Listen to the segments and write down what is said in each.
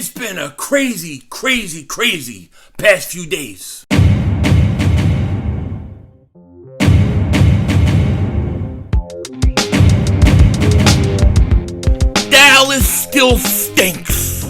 It's been a crazy past few days. Dallas still stinks.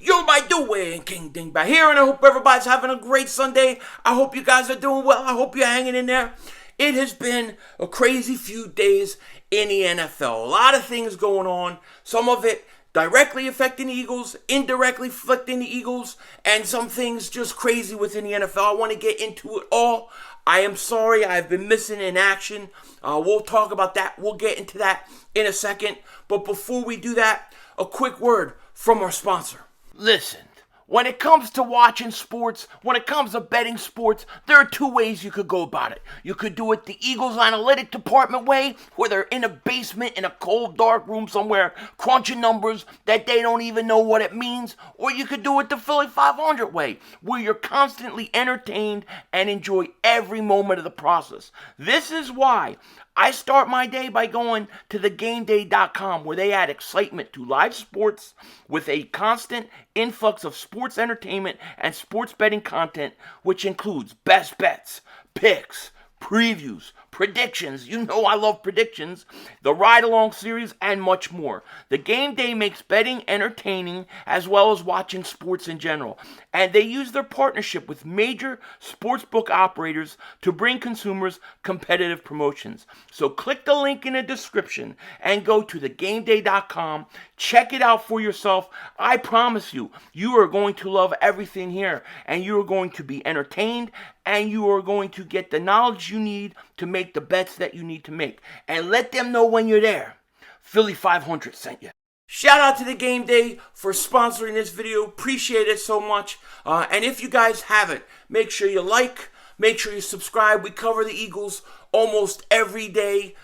Yo, my doing, King Dingbat here, and I hope everybody's having a great Sunday. I hope you guys are doing well. I hope you're hanging in there. It has been a crazy few days in the NFL. A lot of things going on. Some of it directly affecting the Eagles, indirectly affecting the Eagles, and some things just crazy within the NFL. I want to get into it all. I am sorry I've been missing in action. We'll talk about that. We'll get into that in a second. But before we do that, a quick word from our sponsor. Listen, when it comes to watching sports, when it comes to betting sports, there are two ways you could go about it. You could do it the Eagles analytic department way, where they're in a basement in a cold, dark room somewhere, crunching numbers that they don't even know what it means. Or you could do it the Philly 500 way, where you're constantly entertained and enjoy every moment of the process. This is why I start my day by going to thegameday.com, where they add excitement to live sports with a constant influx of sports entertainment and sports betting content, which includes best bets, picks, previews, predictions. You know I love predictions, the ride-along series, and much more. The Game Day makes betting entertaining as well as watching sports in general. And they use their partnership with major sportsbook operators to bring consumers competitive promotions. So click the link in the description and go to thegameday.com. Check it out for yourself. I promise you, you are going to love everything here, and you are going to be entertained, and you are going to get the knowledge you need to make the bets that you need to make. And let them know when you're there. Philly 500 sent you. Shout out to the Game Day for sponsoring this video. Appreciate it so much. And if you guys haven't, make sure you like, make sure you subscribe. We cover the Eagles almost every day,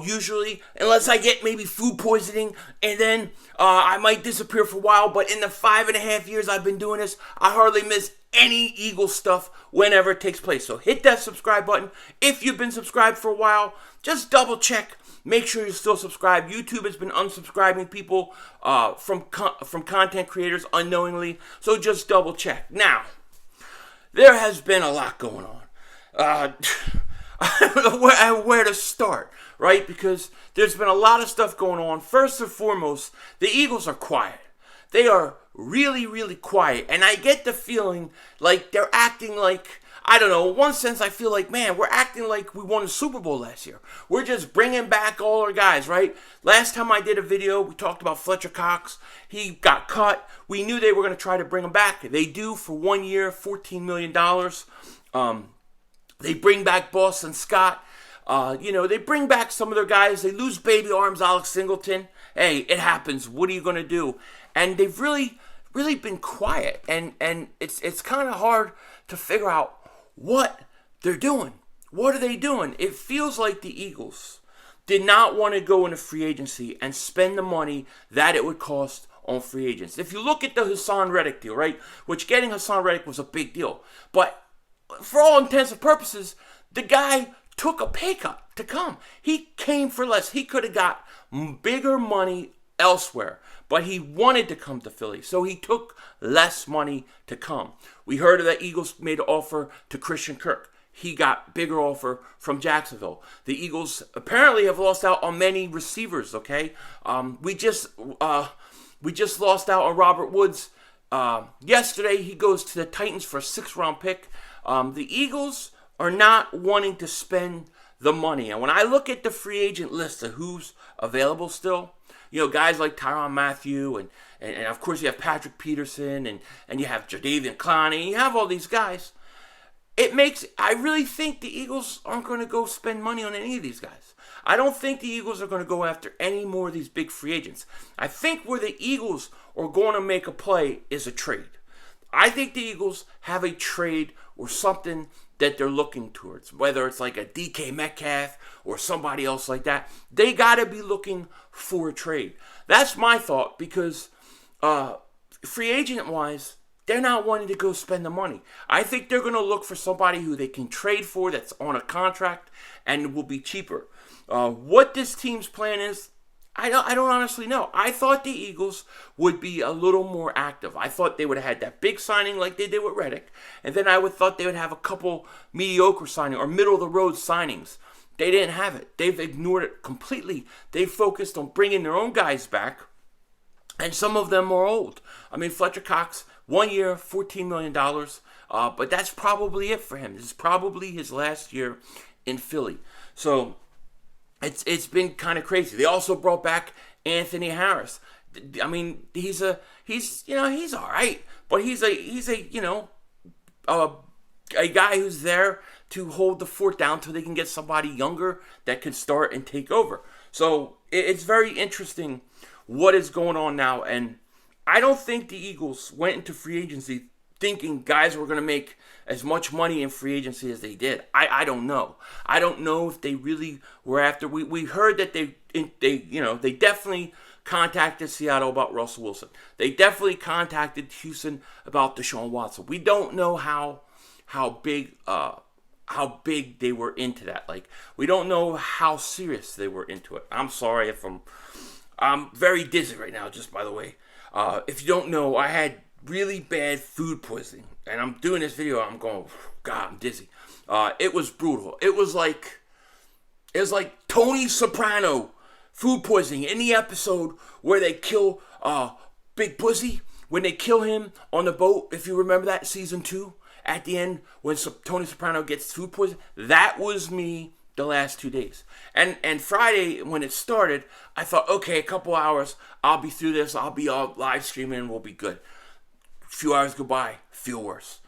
usually, unless I get maybe food poisoning, and then I might disappear for a while. But in the 5.5 years I've been doing this, I hardly miss any Eagle stuff whenever it takes place. So hit that subscribe button. If you've been subscribed for a while, just double check. Make sure you're still subscribed. YouTube has been unsubscribing people from content creators unknowingly, so just double check. Now, there has been a lot going on. I don't know where to start, right? Because there's been a lot of stuff going on. First and foremost, the Eagles are quiet. They are really quiet. And I get the feeling like they're acting like, I don't know, in one sense I feel like, man, we're acting like we won a Super Bowl last year. We're just bringing back all our guys, right? Last time I did a video, we talked about Fletcher Cox. He got cut. We knew they were going to try to bring him back. They do for 1 year, $14 million. They bring back Boston Scott. They bring back some of their guys. They lose baby arms, Alex Singleton. Hey, it happens. What are you going to do? And they've really been quiet. And it's kind of hard to figure out what they're doing. What are they doing? It feels like the Eagles did not want to go into free agency and spend the money that it would cost on free agents. If you look at the Haason Reddick deal, right, which getting Haason Reddick was a big deal, but for all intents and purposes, the guy took a pay cut to come. He came for less. He could have got bigger money elsewhere, but he wanted to come to Philly, so he took less money to come. We heard that Eagles made an offer to Christian Kirk. He got bigger offer from Jacksonville. The Eagles apparently have lost out on many receivers, okay? We just lost out on Robert Woods. Yesterday, he goes to the Titans for a 6th-round pick. The Eagles are not wanting to spend the money. And when I look at the free agent list of who's available still, guys like Tyrann Mathieu, and of course you have Patrick Peterson, and you have Jadeveon Clowney, and you have all these guys. I really think the Eagles aren't going to go spend money on any of these guys. I don't think the Eagles are going to go after any more of these big free agents. I think where the Eagles are going to make a play is a trade. I think the Eagles have a trade or something that they're looking towards, whether it's like a DK Metcalf or somebody else like that. They got to be looking for a trade. That's my thought, because free agent-wise, they're not wanting to go spend the money. I think they're going to look for somebody who they can trade for that's on a contract and will be cheaper. What this team's plan is, I don't honestly know. I thought the Eagles would be a little more active. I thought they would have had that big signing like they did with Reddick, and then I thought they would have a couple mediocre signings or middle of the road signings. They didn't have it. They've ignored it completely. They focused on bringing their own guys back, and some of them are old. I mean, Fletcher Cox, 1 year, $14 million, but that's probably it for him. This is probably his last year in Philly. So it's been kind of crazy. They also brought back Anthony Harris. I mean, he's all right, but he's a guy who's there to hold the fort down till they can get somebody younger that can start and take over. So it's very interesting what is going on now, and I don't think the Eagles went into free agency thinking guys were going to make as much money in free agency as they did. I don't know. I don't know if they really were after. We heard that they definitely contacted Seattle about Russell Wilson. They definitely contacted Houston about Deshaun Watson. We don't know how big they were into that. Like, we don't know how serious they were into it. I'm sorry if I'm very dizzy right now, just by the way. If you don't know, I had really bad food poisoning, and I'm doing this video, I'm going, God, I'm dizzy. It was brutal. It was like Tony Soprano food poisoning in the episode where they kill Big Pussy, when they kill him on the boat, if you remember that, season 2, at the end, when Tony Soprano gets food poisoning. That was me the last 2 days. And Friday, when it started, I thought, okay, a couple hours, I'll be through this, I'll be all live streaming, we'll be good. A few hours go by, feel worse.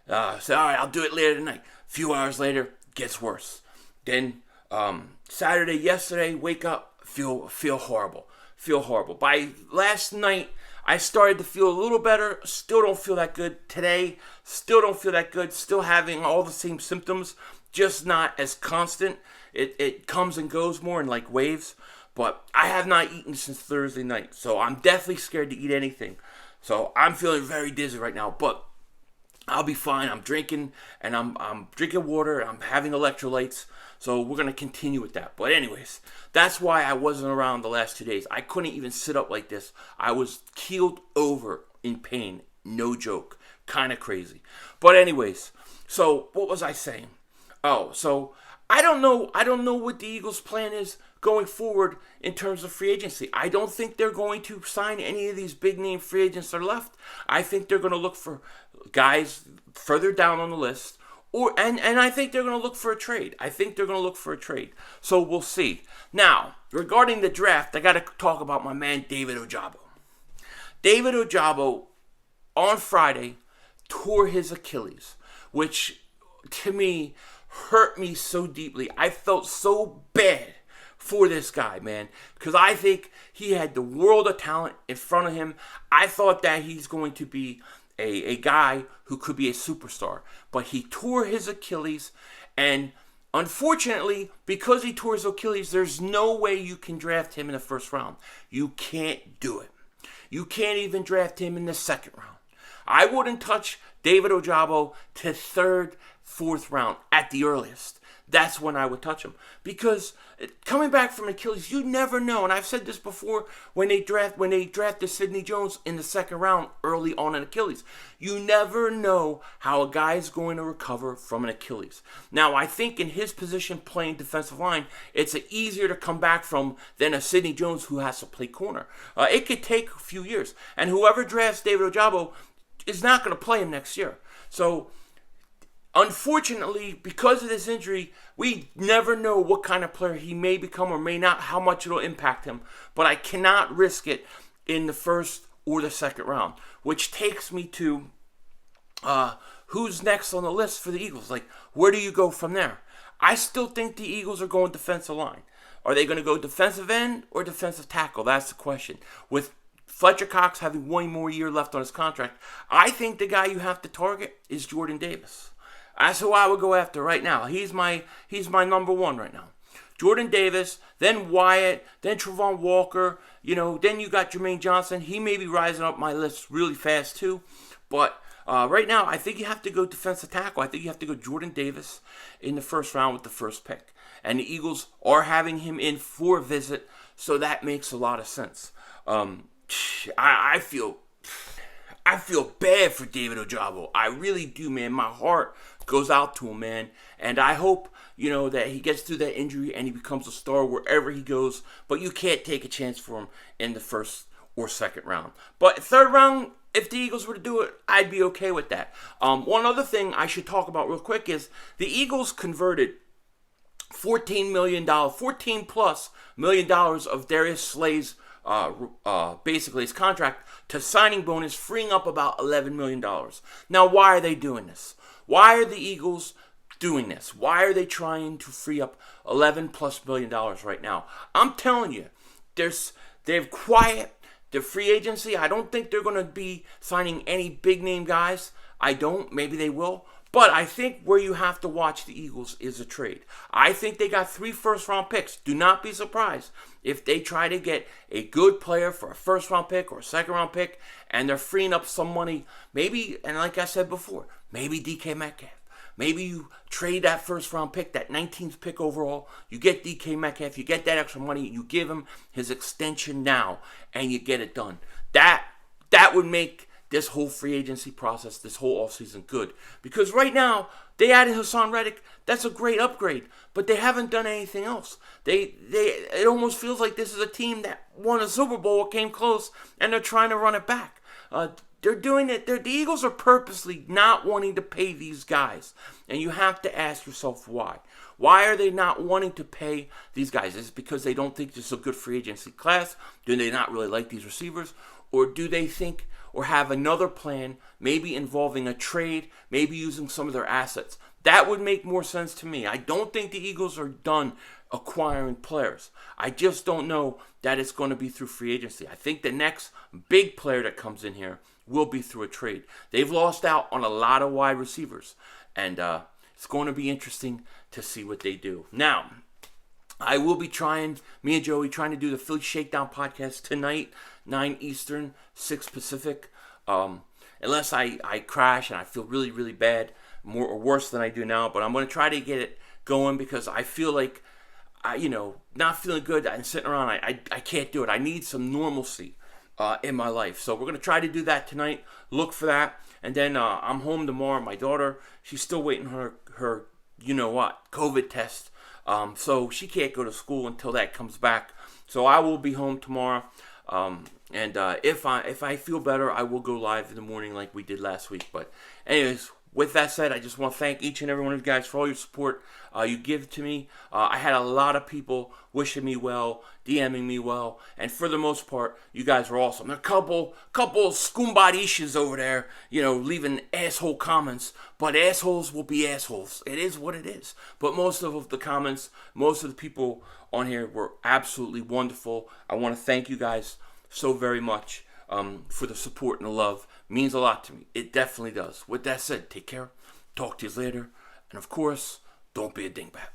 Say, all right, I'll do it later tonight. A few hours later, gets worse. Then yesterday, wake up, feel horrible. Feel horrible. By last night, I started to feel a little better. Still don't feel that good. Today, still don't feel that good. Still having all the same symptoms, just not as constant. It comes and goes more in like waves. But I have not eaten since Thursday night, so I'm definitely scared to eat anything. So I'm feeling very dizzy right now, but I'll be fine. I'm drinking, and I'm drinking water. I'm having electrolytes, so we're gonna continue with that. But anyways, that's why I wasn't around the last 2 days. I couldn't even sit up like this. I was keeled over in pain. No joke. Kind of crazy. But anyways, so what was I saying? Oh, so I don't know what the Eagles' plan is going forward in terms of free agency. I don't think they're going to sign any of these big name free agents that are left. I think they're going to look for guys further down on the list, and I think they're going to look for a trade. So we'll see. Now, regarding the draft, I got to talk about my man David Ojabo. David Ojabo on Friday tore his Achilles, which to me hurt me so deeply. I felt so bad for this guy, man, because I think he had the world of talent in front of him. I thought that he's going to be a guy who could be a superstar, but he tore his Achilles, and unfortunately, because he tore his Achilles, there's no way you can draft him in the first round. You can't do it. You can't even draft him in the second round. I wouldn't touch David Ojabo to third, fourth round at the earliest. That's when I would touch him. Because coming back from Achilles, you never know. And I've said this before when they drafted Sidney Jones in the second round early on in Achilles. You never know how a guy is going to recover from an Achilles. Now, I think in his position playing defensive line, it's easier to come back from than a Sidney Jones who has to play corner. It could take a few years. And whoever drafts David Ojabo is not going to play him next year. So, unfortunately, because of this injury, we never know what kind of player he may become or may not, how much it'll impact him. But I cannot risk it in the first or the second round, which takes me to who's next on the list for the Eagles. Like, where do you go from there? I still think the Eagles are going defensive line. Are they going to go defensive end or defensive tackle? That's the question. With Fletcher Cox having 1 more year left on his contract, I think the guy you have to target is Jordan Davis. That's who I would go after right now. He's my number one right now. Jordan Davis, then Wyatt, then Trevon Walker. Then you got Jermaine Johnson. He may be rising up my list really fast too. But right now, I think you have to go defensive tackle. I think you have to go Jordan Davis in the first round with the first pick. And the Eagles are having him in for a visit. So that makes a lot of sense. I feel bad for David Ojabo. I really do, man. My heart goes out to him, man. And I hope, that he gets through that injury and he becomes a star wherever he goes. But you can't take a chance for him in the first or second round. But third round, if the Eagles were to do it, I'd be okay with that. One other thing I should talk about real quick is the Eagles converted $14 plus million of Darius Slay's basically his contract to signing bonus, freeing up about $11 million. Now, why are they doing this? Why are the Eagles doing this? Why are they trying to free up $11 plus million right now? I'm telling you, they've quiet the free agency. I don't think they're going to be signing any big name guys. I don't. Maybe they will. But I think where you have to watch the Eagles is a trade. I think they got 3 first-round picks. Do not be surprised if they try to get a good player for a first-round pick or a second-round pick, and they're freeing up some money. Maybe, and like I said before, maybe DK Metcalf. Maybe you trade that first-round pick, that 19th pick overall. You get DK Metcalf. You get that extra money. You give him his extension now, and you get it done. That would make this whole free agency process, this whole offseason good. Because right now, they added Haason Reddick. That's a great upgrade. But they haven't done anything else. It almost feels like this is a team that won a Super Bowl, came close, and they're trying to run it back. They're doing it. The Eagles are purposely not wanting to pay these guys. And you have to ask yourself why. Why are they not wanting to pay these guys? Is it because they don't think this is a good free agency class? Do they not really like these receivers? Or do they think or have another plan, maybe involving a trade, maybe using some of their assets? That would make more sense to me. I don't think the Eagles are done acquiring players. I just don't know that it's going to be through free agency. I think the next big player that comes in here will be through a trade. They've lost out on a lot of wide receivers, and it's going to be interesting to see what they do. Now, I will be me and Joey trying to do the Philly Shakedown podcast tonight, 9 Eastern, 6 Pacific. Unless I crash and I feel really, really bad, more or worse than I do now. But I'm going to try to get it going because I feel like, not feeling good and sitting around. I can't do it. I need some normalcy in my life. So we're going to try to do that tonight. Look for that. And then I'm home tomorrow. My daughter, she's still waiting her COVID test. So she can't go to school until that comes back. So I will be home tomorrow. And if I feel better, I will go live in the morning like we did last week. But anyways, with that said, I just want to thank each and every one of you guys for all your support you give to me. I had a lot of people wishing me well, DMing me well, and for the most part, you guys were awesome. There are a couple scumbaddishes over there, leaving asshole comments, but assholes will be assholes. It is what it is. But most of the comments, most of the people on here were absolutely wonderful. I want to thank you guys so very much for the support and the love. It means a lot to me. It definitely does. With that said, take care. Talk to you later. And of course, don't be a dingbat.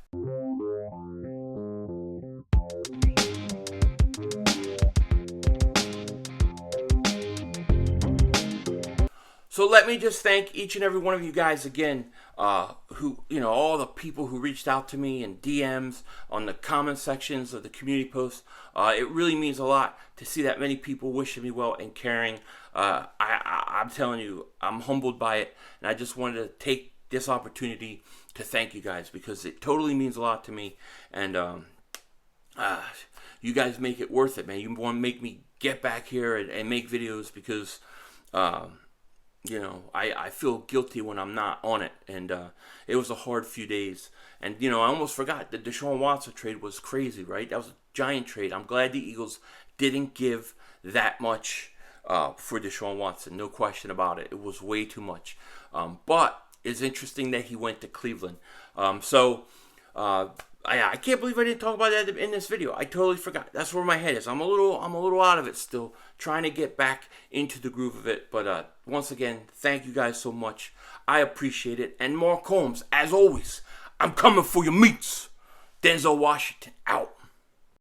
So let me just thank each and every one of you guys again, who, all the people who reached out to me in DMs, on the comment sections of the community posts. It really means a lot to see that many people wishing me well and caring. I'm telling you, I'm humbled by it, and I just wanted to take this opportunity to thank you guys because it totally means a lot to me. And you guys make it worth it, man. You want to make me get back here and make videos because I feel guilty when I'm not on it, and it was a hard few days. And, I almost forgot the Deshaun Watson trade was crazy, right? That was a giant trade. I'm glad the Eagles didn't give that much for Deshaun Watson. No question about it. It was way too much. But it's interesting that he went to Cleveland. I can't believe I didn't talk about that in this video. I totally forgot. That's where my head is. I'm a little out of it still, trying to get back into the groove of it. But once again, thank you guys so much. I appreciate it. And Mark Holmes, as always, I'm coming for your meats. Denzel Washington, out.